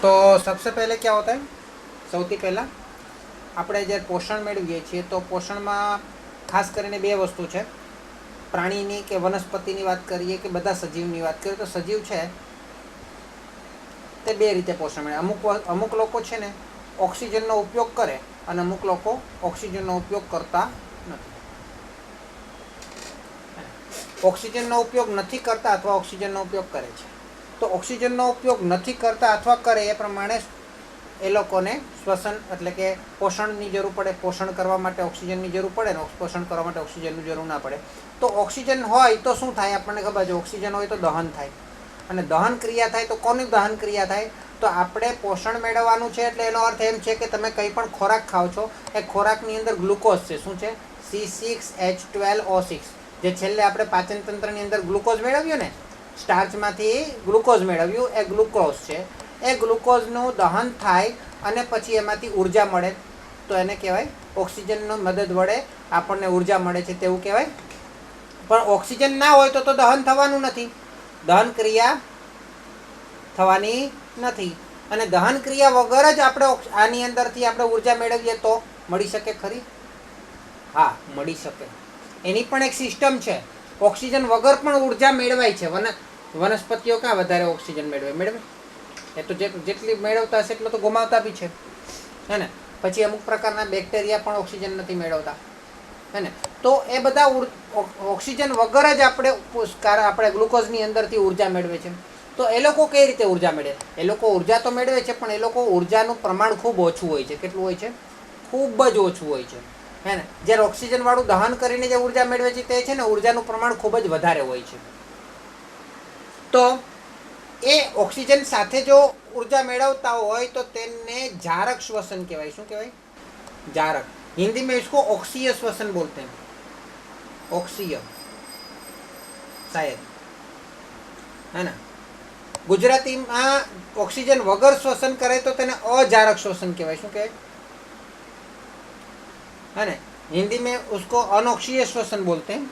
तो सबसे पहले क्या होता है, સૌથી પહેલાં આપણે જ્યારે પોષણ મેળવીએ છીએ તો પોષણમાં ખાસ કરીને બે વસ્તુ છે. પ્રાણીની કે વનસ્પતિની વાત કરીએ કે બધા સજીવની વાત કરીએ તો સજીવ છે તે બે રીતે પોષણ મળે. અમુક લોકો છે ને ઓક્સિજનનો ઉપયોગ કરે અને અમુક લોકો ઓક્સિજનનો ઉપયોગ કરતા નથી. ઓક્સિજનનો ઉપયોગ નથી કરતા અથવા ઓક્સિજનનો ઉપયોગ કરે છે. તો ઓક્સિજનનો ઉપયોગ નથી કરતા અથવા કરે એ પ્રમાણે એ લોકોને શ્વસન એટલે કે પોષણની જરૂર પડે. પોષણ કરવા માટે ઓક્સિજનની જરૂર પડે ને પોષણ કરવા માટે ઓક્સિજનની જરૂર ના પડે. તો ઓક્સિજન હોય તો શું થાય આપણને ખબર છે. ઓક્સિજન હોય તો દહન થાય અને દહન ક્રિયા થાય તો કોની દહન ક્રિયા થાય? તો આપણે પોષણ મેળવવાનું છે એટલે એનો અર્થ એમ છે કે તમે કંઈ પણ ખોરાક ખાઓ છો એ ખોરાકની અંદર ગ્લુકોઝ છે. શું છે? C6H12O6 જે છેલ્લે આપણે પાચન તંત્રની અંદર ગ્લુકોઝ મેળવ્યું ને, સ્ટાર્ચમાંથી ગ્લુકોઝ મેળવ્યું, એ ગ્લુકોઝ છે. એ ગ્લુકોઝનું દહન થાય અને પછી એમાંથી ઉર્જા મળે તો એને કહેવાય ઓક્સિજનનો મદદ વડે આપણને ઉર્જા મળે છે તેવું કહેવાય. પણ ઓક્સિજન ના હોય તો દહન થવાનું નથી, દહન ક્રિયા થવાની નથી. અને દહન ક્રિયા વગર જ આપણે આની અંદરથી આપણે ઉર્જા મેળવીએ તો મળી શકે ખરી? હા, મળી શકે. એની પણ એક સિસ્ટમ છે. ઓક્સિજન વગર પણ ઉર્જા મેળવાય છે. વનસ્પતિઓ ક્યાં વધારે ઓક્સિજન મેળવે? એ તો જેટલી મેળવતા હશે એટલો તો ગુમાવતા બી છે, હે ને. પછી અમુક પ્રકારના બેક્ટેરિયા પણ ઓક્સિજન નથી મેળવતા, હે ને. તો એ બધા ઓક્સિજન વગર જ આપણે ગ્લુકોઝની અંદરથી ઉર્જા મેળવે છે. તો એ લોકો કઈ રીતે ઉર્જા મેળવે? એ લોકો ઉર્જા તો મેળવે છે પણ એ લોકો ઉર્જાનું પ્રમાણ ખૂબ ઓછું હોય છે. કેટલું હોય છે? ખૂબ જ ઓછું હોય છે, હે ને. જ્યારે ઓક્સિજન વાળું દહન કરીને જે ઉર્જા મેળવે છે તે છે ને ઉર્જાનું પ્રમાણ ખૂબ જ વધારે હોય છે. તો એ ઓક્સિજન સાથે જો ઉર્જા મેળવતા હોય તો તેને જારક શ્વसन કહેવાય. શું કહેવાય? जारक. हिंदी में इसको ऑक्सीय श्वसन बोलते हैं. ऑक्सीय शायद, है ना. ગુજરાતીમાં ઓક્સિજન વગર શ્વસન કરે તો તેને અજારક શ્વसन કહેવાય. શું કહેવાય? है ना. हिंदी में उसको अनोक्षीय श्वसन बोलते हैं.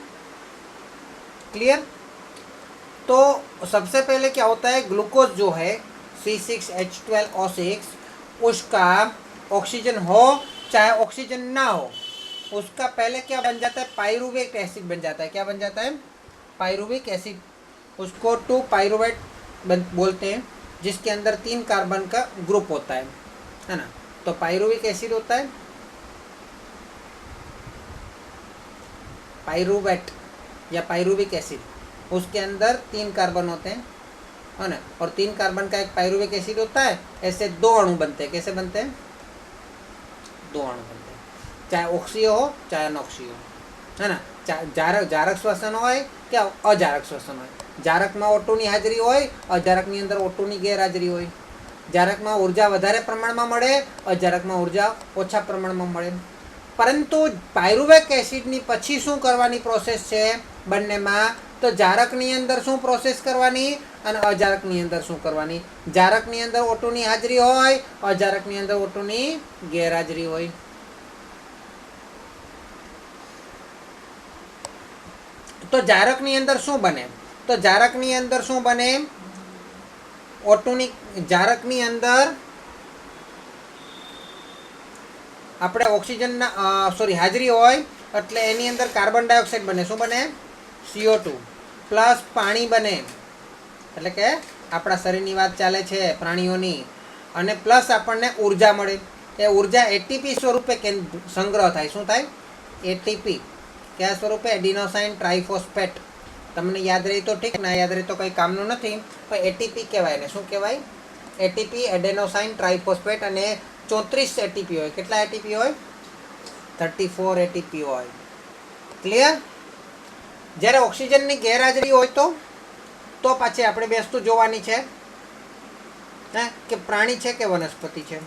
क्लियर? तो सबसे पहले क्या होता है, ग्लूकोज जो है C6H12O6 उसका ऑक्सीजन हो चाहे ऑक्सीजन ना हो, उसका पहले क्या बन जाता है? पायरुवेट एसिड बन जाता है. क्या बन जाता है? Pyruvic acid. उसको 2 पायरुवेट बोलते हैं, जिसके अंदर 3 कार्बन का ग्रुप होता है ना. तो पायरुविक एसिड होता है, पायरुवेट या पायरुविक एसिड, उसके अंदर 3 कार्बन होते हैं, है ना. और 3 कार्बन का एक पायरुविक एसिड होता है. ऐसे 2 अणु बनते हैं. कैसे बनते हैं? 2 अणु बनते हैं, चाहे ऑक्सीय हो चाहे अनऑक्सीय हो, है ना. જારક શ્વસન હોય કે અજારક શ્વસન હોય. જારકમાં O2ની હાજરી હોય, અજારકની અંદર O2ની ગેરહાજરી હોય. જારકમાં ઉર્જા વધારે પ્રમાણમાં મળે, અજારકમાં ઉર્જા ઓછા પ્રમાણમાં મળે. પરંતુ પાયરુવેક એસિડની પછી શું કરવાની પ્રોસેસ છે બંનેમાં? તો જારકની અંદર શું પ્રોસેસ કરવાની અને અજારકની અંદર શું કરવાની? જારકની અંદર O2ની હાજરી હોય, અજારકની અંદર O2ની ગેરહાજરી હોય. તો જારકની અંદર શું બને? તો જારકની અંદર શું બને? જારકની અંદર આપણે ઓક્સિજનના હાજરી હોય એટલે એની અંદર કાર્બન ડાયોક્સાઇડ બને. શું બને? CO2 પ્લસ પાણી બને. એટલે કે આપણા શરીરની વાત ચાલે છે, પ્રાણીઓની. અને પ્લસ આપણને ઉર્જા મળે. એ ઉર્જા એટીપી સ્વરૂપે સંગ્રહ થાય. શું થાય? એટીપી. કયા સ્વરૂપે? Adenosine triphosphate. તમને યાદ રહી તો ઠીક, ના યાદ રહી તો કંઈ કામનું નથી, પણ એટીપી કહેવાય ને. શું કહેવાય? ATP, adenosine triphosphate. અને 34 એટીપી હોય. કેટલા એટીપી હોય? 34 એટીપી હોય. ક્લિયર? જ્યારે ઓક્સિજનની ગેરહાજરી હોય તો પાછી આપણે બે વસ્તુ જોવાની છે, હે, કે પ્રાણી છે કે વનસ્પતિ છે.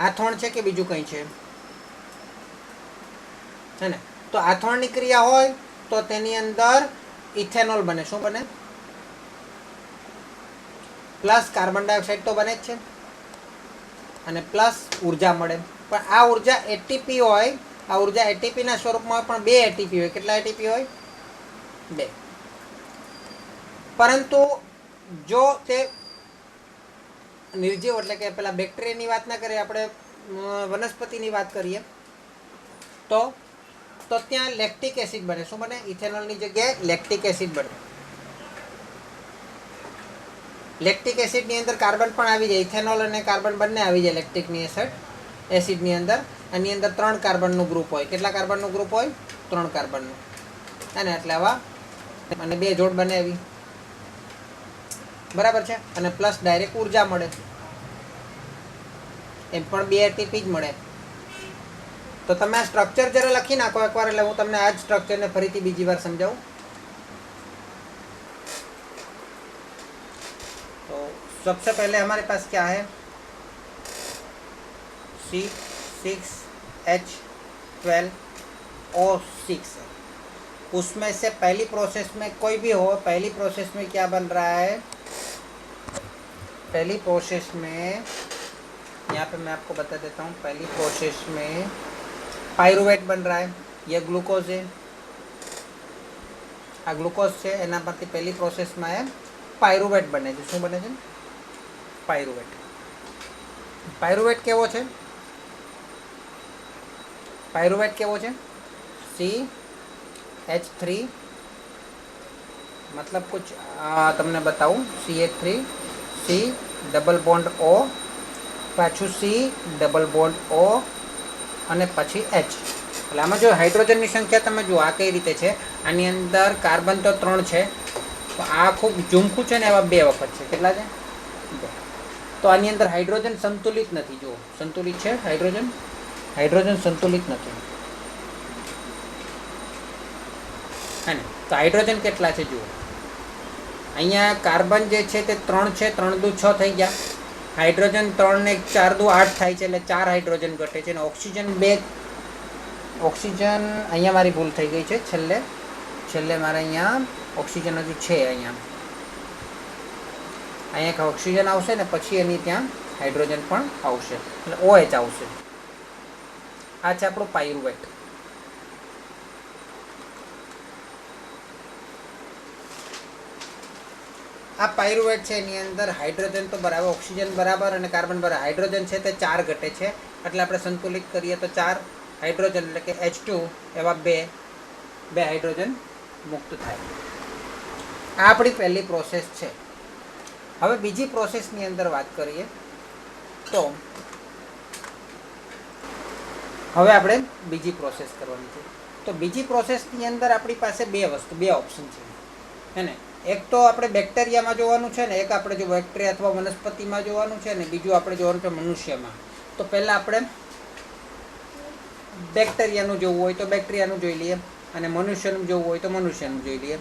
આથોણ છે કે બીજું કંઈ છે, હે ને. તો આથોણની ક્રિયા હોય તો તેની અંદર ઇથેનોલ બને. શું બને? પ્લસ કાર્બન ડાયોક્સાઇડ તો બને જ છે અને પ્લસ ઉર્જા મળે. પણ આ ઉર્જા એટીપી હોય, આ ઉર્જા એટીપીના સ્વરૂપમાં હોય, પણ 2 એટીપી હોય. કેટલા એટીપી હોય? 2. પરંતુ જો તે નિર્જીવ એટલે કે પેલા બેક્ટેરિયાની વાત ના કરીએ, આપણે વનસ્પતિની વાત કરીએ તો ત્યાં લેક્ટિક એસિડ બને. શું બને? ઇથેનોલની જગ્યાએ લેક્ટિક એસિડ બને. લેક્ટિક એસિડની અંદર કાર્બન પણ આવી જાય. ઇથેનોલ અને કાર્બન બંને આવી જાય લેક્ટિકની એસિડની અંદર. આની અંદર 3 કાર્બનનું ગ્રુપ હોય. કેટલા કાર્બનનું ગ્રુપ હોય? 3 કાર્બનનું. અને એટલે આવા અને 2 જોડ બને એવી. બરાબર છે. અને પ્લસ ડાયરેક્ટ ઉર્જા મળે, એમ પણ 2 એટીપી જ મળે. તો તમે આ સ્ટ્રક્ચર જરા લખી નાખો એકવાર, એટલે હું તમને આ જ સ્ટ્રક્ચરને ફરીથી બીજી વાર સમજાવું. तो सबसे पहले हमारे पास क्या है? C6H12O6. उसमें से पहली प्रोसेस में कोई भी हो, पहली प्रोसेस में क्या बन रहा है? पहली प्रोसेस में यहाँ पे मैं आपको बता देता हूँ. पहली प्रोसेस में पायरुवेट बन रहा है. ये ग्लूकोज है. आ ग्लूकोज है एना परथी पहली प्रोसेस में है पायरुवेट बने છે. શું બને છે? પાયરુવેટ. પાયરુવેટ કેવો છે? પાયરુવેટ કેવો છે? CH3 मतलब कुछ તમને બતાવું. CH3 C double bond O, પાછું C ડબલ બોન્ડ O અને પછી H. એટલે આમાં જો હાઇડ્રોજનની સંખ્યા તમે જુઓ આ કઈ રીતે છે. આની અંદર કાર્બન તો 3 છે, તો આ ખૂબ ઝુમખું છે ને એવા 2 વખત છે. કેટલા છે? 2. તો આની અંદર હાઇડ્રોજન સંતુલિત નથી. જુઓ, સંતુલિત છે હાઇડ્રોજન? હાઇડ્રોજન સંતુલિત નથી. હે ને? તો હાઇડ્રોજન કેટલા છે જુઓ. અહીંયા કાર્બન જે છે તે 3 છે, 3 દુ 6 થઈ ગયા. હાઇડ્રોજન 3 ને 4 દુ 8 થાય છે, એટલે 4 હાઇડ્રોજન ઘટે છે. અને ઓક્સિજન 2. ઓક્સિજન અહીંયા મારી ભૂલ થઈ ગઈ છે. છેલ્લે મારે અહીંયા ઓક્સિજન હજુ છે. અહીંયા ઓક્સિજન આવશે ને પછી એની ત્યાં હાઇડ્રોજન પણ આવશે, એટલે OH આવશે. આ છે આપણું પાયરુવેટ. આ પાયરુવેટ છે એની અંદર હાઇડ્રોજન તો બરાબર, ઓક્સિજન બરાબર અને કાર્બન બરાબર. હાઇડ્રોજન છે તે 4 ઘટે છે, એટલે આપણે સંતુલિત કરીએ તો 4 હાઇડ્રોજન એટલે કે H2 એવા 2 હાઇડ્રોજન મુક્ત થાય. આ આપણી પહેલી પ્રોસેસ છે. હવે બીજી પ્રોસેસની અંદર વાત કરીએ તો હવે આપણે બીજી પ્રોસેસ કરવાની છે. તો બીજી પ્રોસેસની અંદર આપણી પાસે 2 ઓપ્શન છે. હે ને? એક તો આપણે બેક્ટેરિયામાં જોવાનું છે ને, એક આપણે જો બેક્ટેરિયા અથવા વનસ્પતિમાં જોવાનું છે ને, બીજું આપણે જોવાનું છે મનુષ્યમાં. તો પહેલાં આપણે બેક્ટેરિયાનું જોવું હોય તો બેક્ટેરિયાનું જોઈ લઈએ, અને મનુષ્યનું જોવું હોય તો મનુષ્યનું જોઈ લઈએ.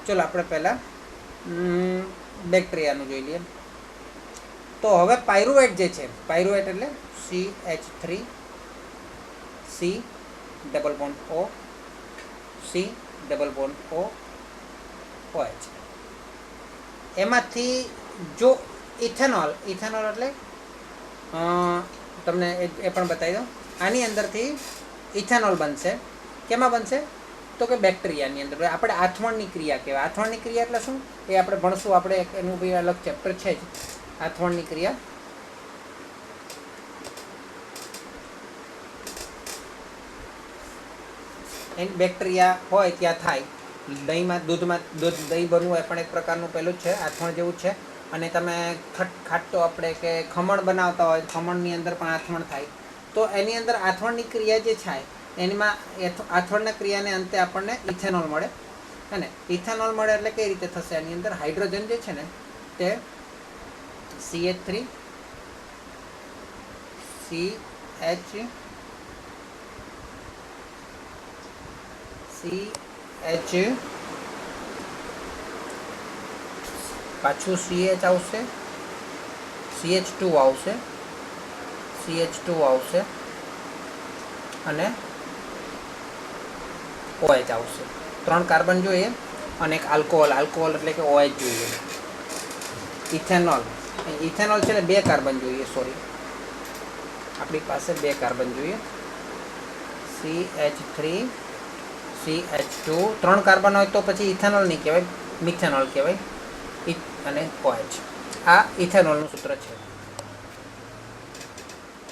ચલો આપણે પહેલાં બેક્ટેરિયાનું જોઈ લઈએ. તો હવે પાયરુવેટ જે છે, પાયરુવેટ એટલે CH3 C double bond O C double bond O OH. એમાંથી જો ઇથેનોલ એટલે તમને એ પણ બતાવી દઉં. આની અંદરથી ઇથેનોલ બનશે. કેમાં બનશે? તો કે બેક્ટેરિયાની અંદર. આપણે આથવણની ક્રિયા કહેવાય. આથવણની ક્રિયા એટલે શું એ આપણે ભણશું. આપણે એનું બી અલગ ચેપ્ટર છે જ, આથવણની ક્રિયા. એની બેક્ટેરિયા હોય ત્યાં થાય. દહીં બનવું એ પણ એક પ્રકારનું પેલું જ છે, આથવણ જેવું જ છે. અને તમે ખાટો આપણે કે ખમણ બનાવતા હોય, ખમણની અંદર પણ આથવણ થાય. તો એની અંદર આથવણની ક્રિયા જે થાય એમાં આથવણના ક્રિયાને અંતે આપણને ઇથેનોલ મળે. અને ઇથેનોલ મળે એટલે કઈ રીતે થશે? એની અંદર હાઇડ્રોજન જે છે ને તે CH3 CH પાછું CH આવશે, CH2 આવશે અને OH આવશે. 3 કાર્બન જોઈએ અને એક આલ્કોહોલ એટલે કે OH જોઈએ. ઇથેનોલ છે ને 2 કાર્બન જોઈએ. સોરી, આપણી પાસે 2 કાર્બન જોઈએ. CH3 CH2 3 કાર્બન હોય તો પછી ઇથેનોલ નહીં કહેવાય, મિથેનોલ કહેવાય. અને OH. આ ઇથેનોલનું સૂત્ર છે.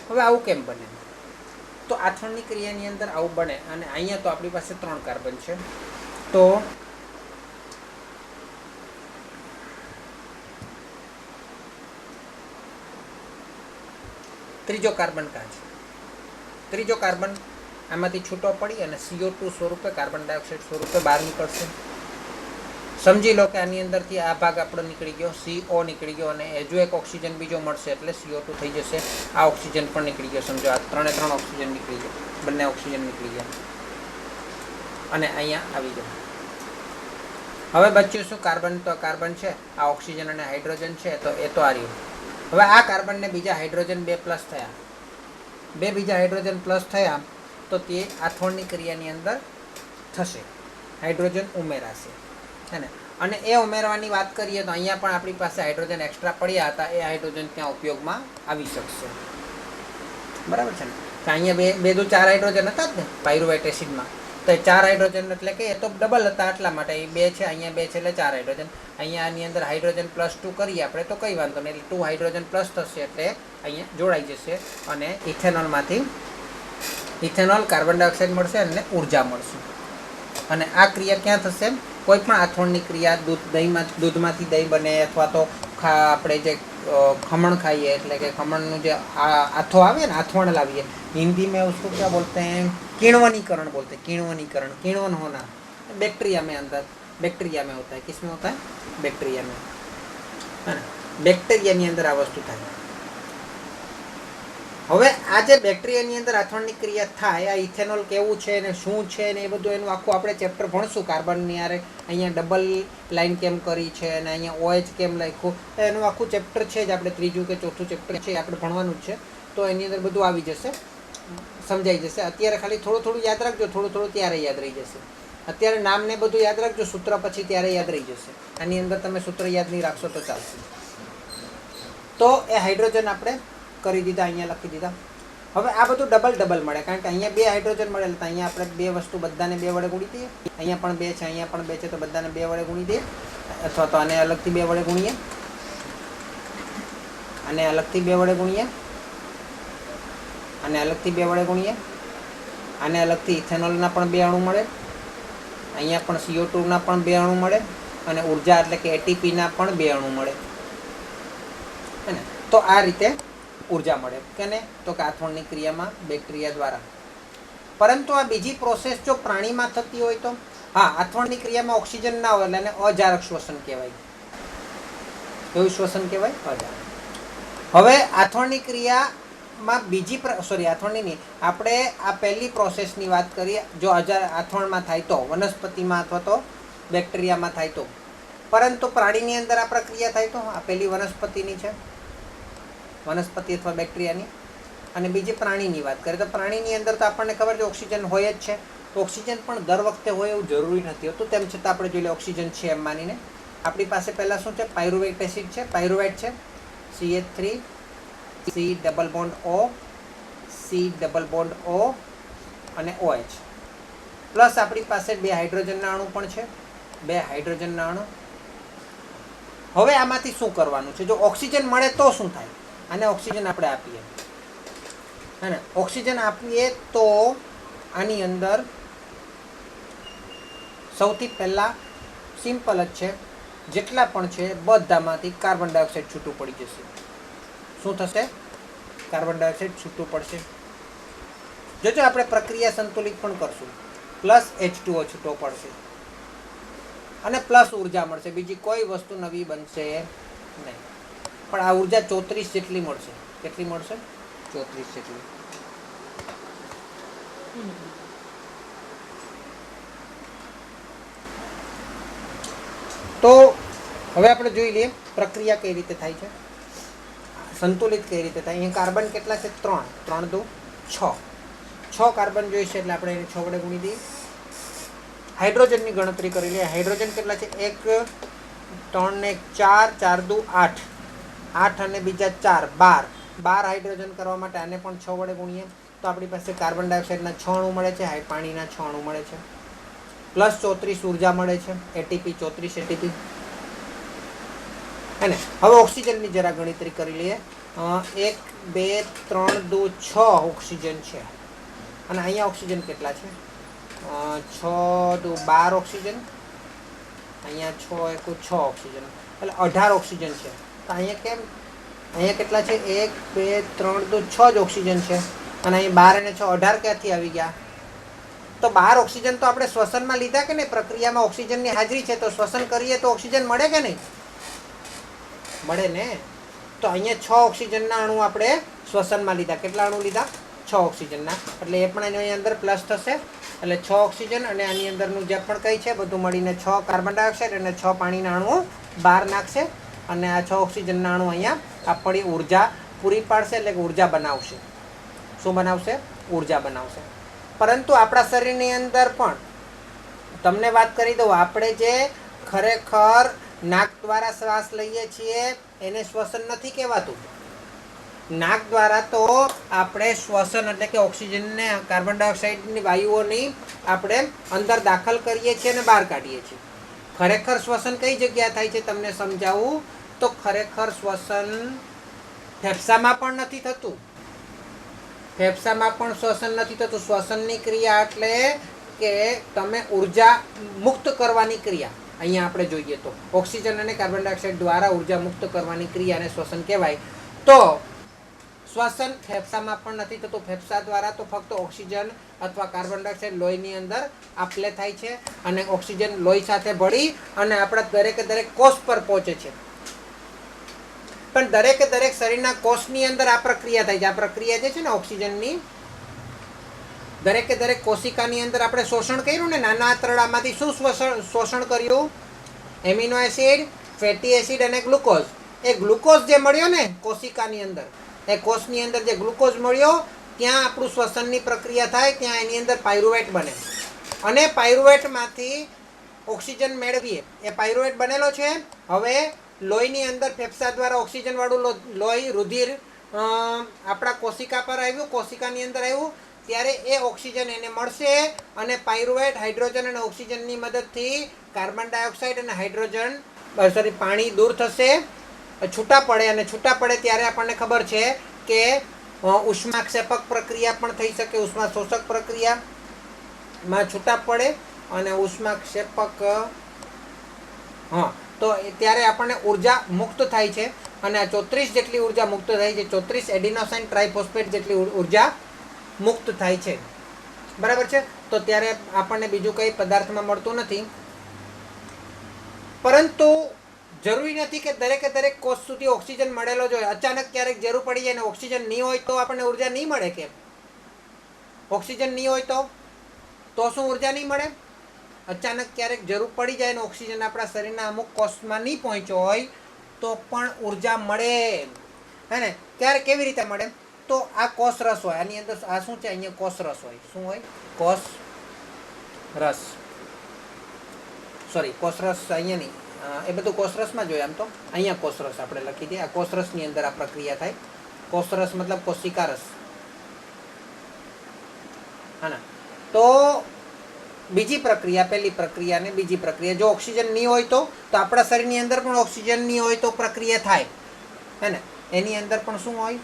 હવે આવું કેમ બને? તો આથવણની ક્રિયાની અંદર આવું બને, અને અહીંયા તો આપણી પાસે 3 કાર્બન છે, તો ત્રીજો કાર્બન કાં છે? ત્રીજો કાર્બન આમાંથી છૂટો પડી અને CO2 સ્વરૂપે, કાર્બન ડાયોક્સાઇડ સ્વરૂપે બહાર નીકળશે. સમજી લો કે આની અંદરથી આ ભાગ આપણો નીકળી ગયો, CO નીકળી ગયો, અને હજુ એક ઓક્સિજન બીજો મળશે એટલે CO2 થઈ જશે. આ ઓક્સિજન પણ નીકળી ગયો. સમજો, આ 3 ઓક્સિજન નીકળી ગયો, બંને ઓક્સિજન નીકળી ગયા અને અહીંયા આવી ગયો. હવે બચ્યું શું? કાર્બન. તો કાર્બન છે, આ ઓક્સિજન અને હાઇડ્રોજન છે, તો એ તો આ રહ્યું. હવે આ કાર્બનને બીજા હાઇડ્રોજન 2 પ્લસ થયા, 2 બીજા હાઇડ્રોજન પ્લસ થયા, તો તે આથવણની ક્રિયાની અંદર થશે, હાઇડ્રોજન ઉમેરાશે, હે ને? અને એ ઉમેરવાની વાત કરીએ તો અહીંયા પણ આપણી પાસે હાઇડ્રોજન એક્સ્ટ્રા પડ્યા હતા, એ હાઇડ્રોજન ત્યાં ઉપયોગમાં આવી શકશે. બરાબર છે ને? તો અહીંયા બે 4 હાઇડ્રોજન હતા જ ને પાયરુવેટ એસિડમાં, તો 4 હાઇડ્રોજન એટલે કે એ તો ડબલ હતા એટલા માટે એ 2 છે, અહીંયા 2 છે એટલે 4 હાઇડ્રોજન. અહીંયા આની અંદર હાઇડ્રોજન +2 કરીએ આપણે તો કંઈ વાંધો નહીં, એટલે 2 હાઇડ્રોજન પ્લસ થશે એટલે અહીંયા જોડાઈ જશે અને ઇથેનોલમાંથી ઇથેનોલ, કાર્બન ડાયોક્સાઇડ મળશે અને ઉર્જા મળશે. અને આ ક્રિયા ક્યાં થશે? કોઈ પણ આથવણની ક્રિયા, દૂધમાંથી દહીં બને, અથવા તો આપણે જે ખમણ ખાઈએ, એટલે કે ખમણનું જે આથો આવે ને, આથવણ લાવીએ, हिंदी में उसको क्या बोलते हैं? किण्वनीकरण बोलते हैं. किण्वनीकरण, किण्वन होना बैक्टीरिया में, अंदर बैक्टीरिया में होता है. किस में होता है? बैक्टीरिया में, है ना? બેક્ટેરિયાની અંદર આ વસ્તુ થાય. હવે આ જે બેક્ટેરિયાની અંદર આથવણની ક્રિયા થાય, આ ઇથેનોલ કેવું છે ને શું છે ને એ બધું એનું આખું આપણે ચેપ્ટર ભણશું. કાર્બનની યારે અહીંયા ડબલ લાઈન કેમ કરી છે અને અહીંયા OH કેમ લખ્યું, એનું આખું ચેપ્ટર છે જ. આપણે 3જું કે 4થું ચેપ્ટર છે આપણે ભણવાનું જ છે, તો એની અંદર બધું આવી જશે, સમજાઈ જશે. અત્યારે ખાલી થોડું યાદ રાખજો, થોડું ત્યારે યાદ રહી જશે. અત્યારે નામ ને બધું યાદ રાખજો, સૂત્ર પછી ત્યારે યાદ રહી જશે. આની અંદર તમે સૂત્ર યાદ નહીં રાખશો તો ચાલશે. તો એ હાઇડ્રોજન આપણે કરી દીધા, અહીંયા લખી દીધા. હવે આ બધું ડબલ મળે, કારણ કે અહીંયા 2 હાઇડ્રોજન મળે, તો અહીંયા આપણે 2 વસ્તુ બધાને 2 વડે ગુણી દઈએ. અહીંયા પણ 2 છે, અહીંયા પણ 2 છે, તો બધાને 2 વડે ગુણી દઈએ, અથવા તો આને અલગથી 2 વડે ગુણીએ, આને અલગથી 2 વડે ગુણીએ, આને અલગથી 2 વડે ગુણીએ, આને અલગથી ઇથેનોલના પણ 2 અણુ મળે, અહીંયા પણ CO2ના પણ 2 અણુ મળે, અને ઉર્જા એટલે કે ATPના પણ 2 અણુ મળે, હે ને? તો આ રીતે ઉર્જા મળે. કેને? તો કે આથવણની ક્રિયામાં બેક્ટેરિયા દ્વારા. પરંતુ આ બીજી પ્રોસેસ જો પ્રાણીમાં થતી હોય તો, હા, આથવણની ક્રિયામાં ઓક્સિજન ના હોય એટલે એને અજારક શ્વસન કહેવાય. કેવું શ્વસન કહેવાય? અજારક. હવે આથવણની ક્રિયામાં આથવણની નહીં, આપણે આ પહેલી પ્રોસેસની વાત કરીએ. જો આથવણમાં થાય તો, વનસ્પતિમાં અથવા તો બેક્ટેરિયામાં થાય તો. પરંતુ પ્રાણીની અંદર આ પ્રક્રિયા થાય તો, આ પહેલી વનસ્પતિની છે, વનસ્પતિ અથવા બેક્ટેરિયાની. અને બીજી પ્રાણીની વાત કરીએ તો પ્રાણીની અંદર તો આપણને ખબર છે ઓક્સિજન હોય જ છે. તો ઓક્સિજન પણ દર વખતે હોય એવું જરૂરી નથી હોતું, તેમ છતાં આપણે જોઈ લે ઓક્સિજન છે એમ માનીને. આપણી પાસે પહેલાં શું છે? પાયરુવેટ એસિડ છે, પાયરુવેટ છે, CH3 C double bond O, C double bond O અને OH. પ્લસ આપણી પાસે 2 હાઇડ્રોજનના અણુ પણ છે, 2 હાઇડ્રોજનના અણુ. હવે આમાંથી શું કરવાનું છે? જો ઓક્સિજન મળે તો શું થાય? આને ઓક્સિજન આપણે આપીએ, હે ને? ઓક્સિજન આપીએ તો આની અંદર સૌથી પહેલાં સિમ્પલ જ છે, જેટલા પણ છે બધામાંથી કાર્બન ડાયોક્સાઇડ છૂટું પડી જશે. શું થશે? કાર્બન ડાયોક્સાઇડ છૂટું પડશે. જોજો આપણે પ્રક્રિયા સંતુલિત પણ કરશું, પ્લસ H2O છૂટો પડશે અને પ્લસ ઉર્જા મળશે. બીજી કોઈ વસ્તુ નવી બનશે નહીં, પણ આ ઉર્જા 34 જેટલી મળશે. કેટલી મળશે? 34 જેટલી. તો હવે આપણે જોઈ લઈએ પ્રક્રિયા કઈ રીતે થાય છે, સંતુલિત કઈ રીતે થાય. અહીંયા કાર્બન કેટલા છે? 3 3 2 6 6 કાર્બન જોઈશે એટલે આપણે એને 6 વડે ગુણી દઈએ. હાઇડ્રોજનની ગણતરી કરી લઈએ. હાઇડ્રોજન કેટલા છે? 1 3 ને 4 4 2 8 8 અને બીજા 4 12 હાઇડ્રોજન કરવા માટે આને પણ 6 વડે ગુણીએ તો આપણી પાસે કાર્બન ડાયોક્સાઇડના 6 અણુ મળે છે, પાણીના 6 અણુ મળે છે. પ્લસ 34 ઉર્જા મળે છે, એટીપી 34 એટીપી હે ને। હવે ઓક્સિજનની જરા ગણતરી કરી લઈએ। 1 2 3 2 6 ઓક્સિજન છે અને અહીંયા ઓક્સિજન કેટલા છે? 6 2 12 ઓક્સિજન, અહીંયા 6 1 6 ઓક્સિજન, એટલે 18 ઓક્સિજન છે। તો અહીંયા કેમ અહીંયા કેટલા છે? 1 2 3 2 6 જ ઓક્સિજન છે અને અહીં 12 અને 6 18 ક્યાંથી આવી ગયા? તો 12 ઓક્સિજન તો આપણે શ્વસનમાં લીધા કે નહીં? પ્રક્રિયામાં ઓક્સિજનની હાજરી છે તો શ્વસન કરીએ તો ઓક્સિજન મળે કે નહીં? મળે ને। તો અહીંયા 6 ઓક્સિજનના અણુ આપણે શ્વસનમાં લીધા। કેટલા અણુ લીધા? 6 ઓક્સિજનના, એટલે એ પણ એની અંદર પ્લસ થશે, એટલે 6 ઓક્સિજન અને આની અંદરનું જે પણ કંઈ છે બધું મળીને 6 કાર્બન ડાયોક્સાઇડ અને 6 પાણીના અણુઓ બહાર નાખશે અને આ 6 ઓક્સિજનના અણુ અહીંયા આપણી ઉર્જા પૂરી પાડશે, એટલે કે ઉર્જા બનાવશે। શું બનાવશે? ઉર્જા બનાવશે। પરંતુ આપણા શરીરની અંદર પણ તમને વાત કરી દઉં, આપણે જે ખરેખર નાક દ્વારા શ્વાસ લઈએ છીએ એને શ્વસન નથી કહેવાતું। નાક દ્વારા તો આપણે શ્વસન એટલે કે ઓક્સિજનને કાર્બન ડાયોક્સાઇડની વાયુઓની આપણે અંદર દાખલ કરીએ છીએ અને બહાર કાઢીએ છીએ। ખરેખર શ્વસન કઈ જગ્યા થાય છે તમને સમજાવું તો ખરેખર શ્વસન ફેફસામાં પણ નથી થતું। ફેફસામાં પણ શ્વસન નથી થતું। શ્વસનની ક્રિયા એટલે કે તમે ઉર્જા મુક્ત કરવાની ક્રિયા અહીંયા આપણે જોઈએ તો ઓક્સિજન અને કાર્બન ડાયોક્સાઇડ દ્વારા ઉર્જા મુક્ત કરવાની ક્રિયાને શ્વસન કહેવાય। તો શ્વસન ફેફસામાં પણ નથી થતું। ફેફસા દ્વારા તો ફક્ત ઓક્સિજન અથવા કાર્બન ડાયોક્સાઇડ લોહીની અંદર આપલે થાય છે અને ઓક્સિજન લોહી સાથે ભળી અને આપણા દરેકે દરેક કોષ પર પહોંચે છે। પણ દરેકે દરેક શરીરના કોષની અંદર આ પ્રક્રિયા થાય છે। આ પ્રક્રિયા જે છે ને ઓક્સિજનની, દરેકે દરેક કોશિકાની અંદર આપણે શોષણ કર્યું ને, નાના આંતરડામાંથી શું શોષણ કર્યું? એમિનો એસિડ, ફેટી એસિડ અને ગ્લુકોઝ। એ ગ્લુકોઝ જે મળ્યો ને કોશિકાની અંદર, એ કોષની અંદર જે ગ્લુકોઝ મળ્યો ત્યાં આપણું શ્વસનની પ્રક્રિયા થાય, ત્યાં એની અંદર પાયરુવેટ બને અને પાયરુવેટમાંથી ઓક્સિજન મેળવીએ। એ પાયરુવેટ બનેલો છે। હવે લોહીની અંદર ફેફસા દ્વારા ઓક્સિજનવાળું લોહી રુધિર આપણા કોશિકા પર આવ્યું, કોશિકાની અંદર આવ્યું ત્યારે એ ઓક્સિજન એને મળશે અને પાયરુવેટ હાઇડ્રોજન અને ઓક્સિજનની મદદથી કાર્બન ડાયોક્સાઇડ અને પાણી દૂર થશે, છૂટા પડે અને છૂટા પડે ત્યારે આપણને ખબર છે કે ઉષ્માક્ષેપક પ્રક્રિયા પણ થઈ શકે। ઉષ્મા શોષક પ્રક્રિયામાં છૂટા પડે અને ઉષ્માક્ષેપક તો ત્યારે આપણને ઉર્જા મુક્ત થાય છે અને આ 34 જેટલી ઉર્જા મુક્ત થાય છે। 34 એડિનોસાઇન ટ્રાઇફોસ્ફેટ જેટલી ઉર્જા મુક્ત થાય છે, બરાબર છે। તો ત્યારે આપણને બીજું કંઈ પદાર્થમાં મળતું નથી, પરંતુ જરૂરી નથી કે દરેકે દરેક કોષ સુધી ઓક્સિજન મળેલો જ હોય। અચાનક ક્યારેક જરૂર પડી જાય ને ઓક્સિજન નહીં હોય તો આપણને ઉર્જા નહીં મળે કેમ? ઓક્સિજન નહીં હોય તો શું ઉર્જા નહીં મળે? અચાનક ક્યારેક જરૂર પડી જાય ને ઓક્સિજન આપણા શરીરના અમુક કોષમાં નહીં પહોંચ્યો હોય તો પણ ઉર્જા મળે, હે ને? ક્યારે કેવી રીતે મળે? તો આ કોષ રસ હોય, આની અંદર આ શું છે? અહીંયા કોષ રસ હોય। શું હોય? કોષ રસ, સોરી કોષ રસ અહીંયા નહીં, એ બધું કોષરસમાં જ હોય। આમ તો અહીંયા કોષરસ આપણે લખી દઈએ। આ કોષરસની અંદર આ પ્રક્રિયા થાય। કોષરસ મતલબ કોશિકા રસ, હા ના? તો બીજી પ્રક્રિયા, પહેલી પ્રક્રિયા ને બીજી પ્રક્રિયા, જો ઓક્સિજન નહીં હોય તો આપણા શરીરની અંદર પણ ઓક્સિજન નહીં હોય તો પ્રક્રિયા થાય, હે ને? એની અંદર પણ શું હોય?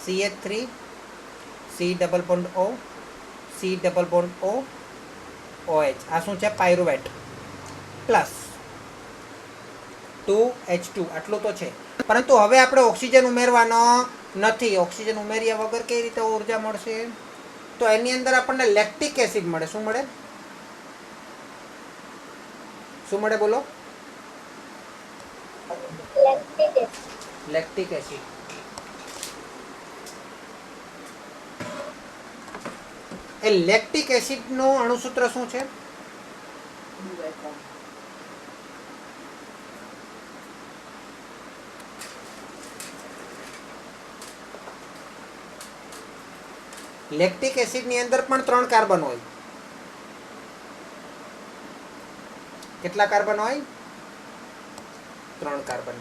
CH3 C double bond O C double bond O OH, આ શું છે? પાયરુવેટ પ્લસ 2H2, આટલું તો છે। પરંતુ હવે આપણે ઓક્સિજન ઉમેરવાનો નથી। ઓક્સિજન ઉમેર્યા વગર કઈ રીતે ઉર્જા મળશે? તો એની અંદર આપણને લેક્ટિક એસિડ મળે। શું મળે? શું મળે બોલો? Lactic acid. એ લેક્ટિક એસિડનું અણુસૂત્ર શું છે? લેક્ટિક એસિડની અંદર પણ 3 કાર્બન હોય। કેટલા કાર્બન હોય? 3 કાર્બન।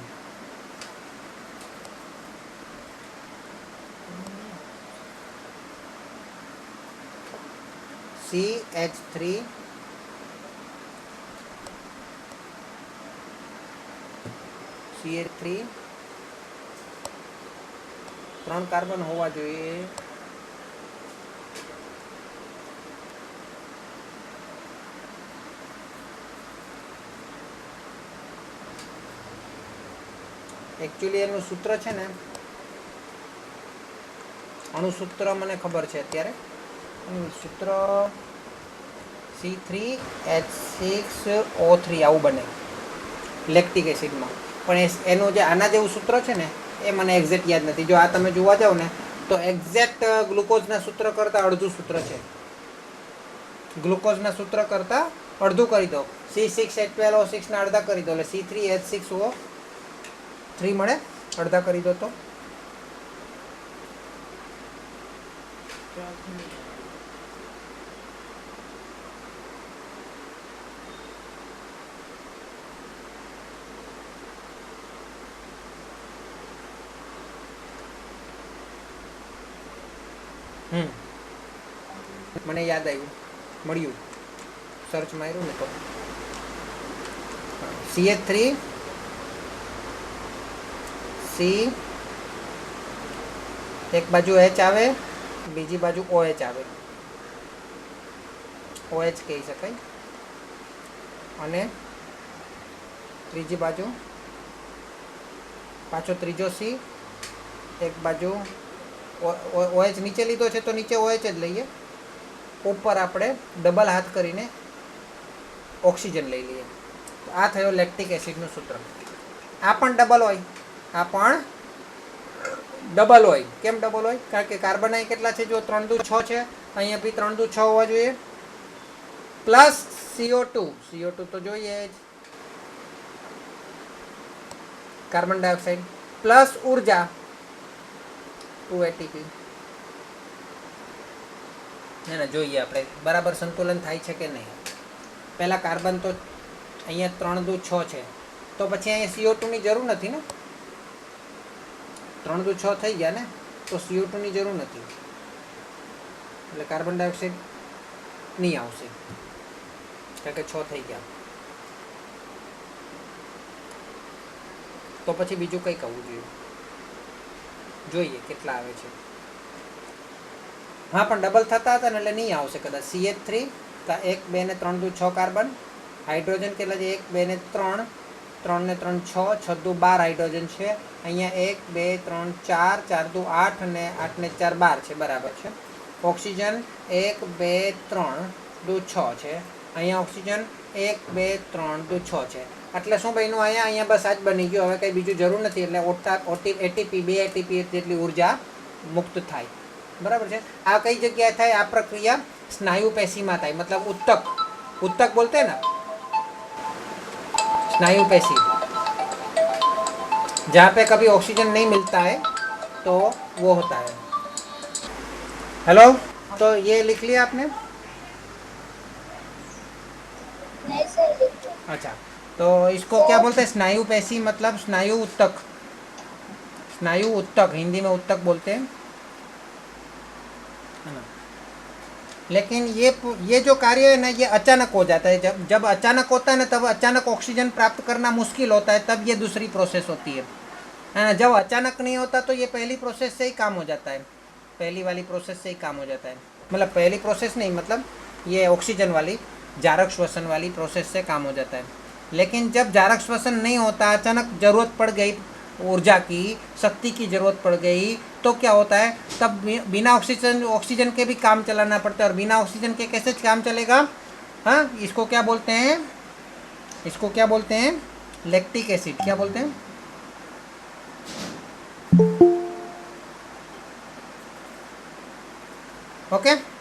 CH3 CH3 3 કાર્બન હોવા જોઈએ. એકચ્યુઅલી એનું સૂત્ર છે ને, અણુસૂત્ર મને ખબર છે અત્યારે. સૂત્ર C3H6O3 આવું બને લેક્ટિક એસિડમાં. પણ એનું જે આના જેવું સૂત્ર છે ને એ મને એક્ઝેક્ટ યાદ નથી. જો આ તમે જોવા જાઓ ને તો એક્ઝેક્ટ ગ્લુકોઝના સૂત્ર કરતાં અડધું સૂત્ર છે. ગ્લુકોઝના સૂત્ર કરતાં અડધું કરી દો. C6H12O6 ના અડધા કરી દો એટલે C3H6O3 મળે. અડધા કરી દો તો મને યાદ આવ્યું, મળ્યું, સર્ચ માર્યું ને તો CH3 C એક બાજુ H આવે, બીજી બાજુ OH આવે, OH કહી શકાય. અને ત્રીજી બાજુ પાછો ત્રીજો C, એક બાજુ OH નીચે લીધો છે તો નીચે OH જ લઈએ, ઉપર આપણે ડબલ હાથ કરીને ઓક્સિજન લઈ લઈએ. આ થયો લેક્ટિક એસિડનું સૂત્ર. આ પણ ડબલ હોય, આ પણ ડબલ હોય. કેમ ડબલ હોય? કારણ કે કાર્બન અહીં કેટલા છે? જો 3 દુ 6 છે, અહીંયા બી 3 દુ 6 હોવા જોઈએ, પ્લસ CO2 તો જોઈએ જ, કાર્બન ડાયોક્સાઇડ, પ્લસ ઉર્જા 2 ATP. એને જોઈએ આપણે બરાબર સંતુલન થાય છે કે નહીં. પહેલાં કાર્બન તો અહીંયા 3 દુ 6 છે, તો પછી અહીંયા CO2 ની જરૂર નથી ને. 3 દુ 6 થઈ ગયા ને, તો CO2 ની જરૂર નથી, એટલે કાર્બન ડાયોક્સાઇડ નહીં આવશે, કારણ કે 6 થઈ ગયા. તો પછી બીજું કંઈક આવવું જોઈએ. જોઈએ કેટલા આવે છે. હા, પણ ડબલ થતા હતા ને એટલે નહીં આવશે કદાચ. CH3 1 2 ને 3 દુ 6 કાર્બન, હાઇડ્રોજન કેટલા છે? 1 2 ને 3, 3 ને 3 6, 6 દુ 12 હાઇડ્રોજન છે. અહીંયા 1 2 3 4, 4 દુ 8 અને 8 ને 4 12 છે, બરાબર છે. ઓક્સિજન 1 2 3 દુ 6 છે. અહીંયા ઓક્સિજન 1 2 3 દુ 6 છે. એટલે શું બન્યું? અહીંયા બસ આ જ બની ગયું. હવે કંઈ બીજું જરૂર નથી. એટલે ATP 2 ATP જેટલી ઉર્જા મુક્ત થાય. બરાબર છે. આ કઈ જગ્યાએ થાય? આ પ્રક્રિયા स्नायु पेशी में था, मतलब उत्तक बोलते हैं ना, स्नायु पेशी, जहाँ पे कभी ऑक्सीजन नहीं मिलता है तो वो होता है. हेलो, तो ये लिख लिया आपने? नहीं सर, अच्छा, तो इसको क्या बोलते हैं? स्नायु पेशी मतलब स्नायु उत्तक. स्नायु उत्तक हिंदी में उत्तक बोलते हैं, है ना. लेकिन ये जो कार्य है ना, ये अचानक हो जाता है. जब अचानक होता है ना, तब अचानक ऑक्सीजन प्राप्त करना मुश्किल होता है, तब ये दूसरी प्रोसेस होती है ना. जब अचानक नहीं होता तो ये पहली प्रोसेस से ही काम हो जाता है, पहली वाली प्रोसेस से ही काम हो जाता है. मतलब पहली प्रोसेस नहीं, मतलब ये ऑक्सीजन वाली जारक श्वसन वाली प्रोसेस से काम हो जाता है. लेकिन जब जारक श्वसन नहीं होता, अचानक ज़रूरत पड़ गई, ऊर्जा की, शक्ति की ज़रूरत पड़ गई, तो क्या होता है? तब बिना ऑक्सीजन के भी काम चलाना पड़ता है. और बिना ऑक्सीजन के कैसे काम चलेगा? हाँ, इसको क्या बोलते हैं? इसको क्या बोलते हैं? Lactic acid. क्या बोलते हैं? ओके.